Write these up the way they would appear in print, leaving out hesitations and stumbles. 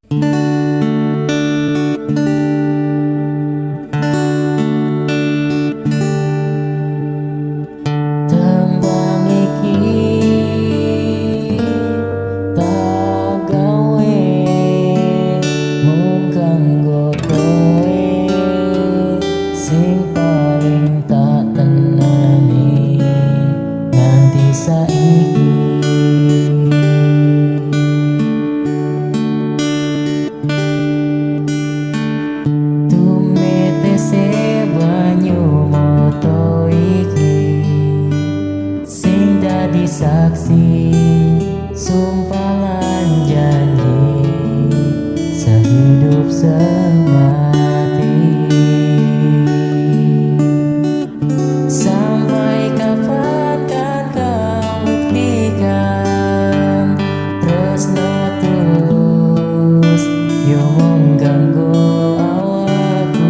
Tembang iki tak gawe mung kanggo kowe sing paling tak tenani nganti saiki. Tumitese banyu mata iki sing dadi saksi sumpah lan janji sehidup semati. Sampai kapan kan kau buktikan tresno tulus yo mung kanggo awakku.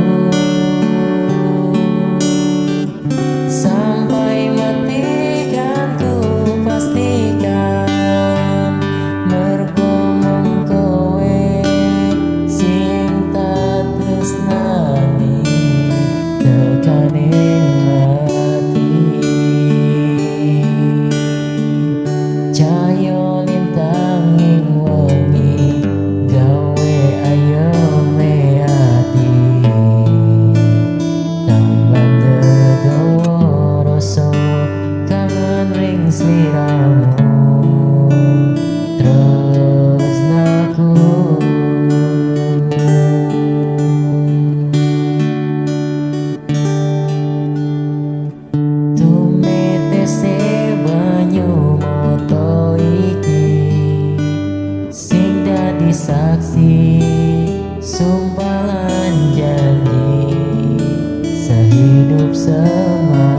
Sampai mati kan ku pastikan mergo mung kowe sing tak tresnani tekaning cahya lintanging wengi gawe ayome ati tambah dedawa rasa kangen ring sliramu tresnaku. Tumitese banyu mata iki sing dadi saksi sumpah lan janji sehidup semati.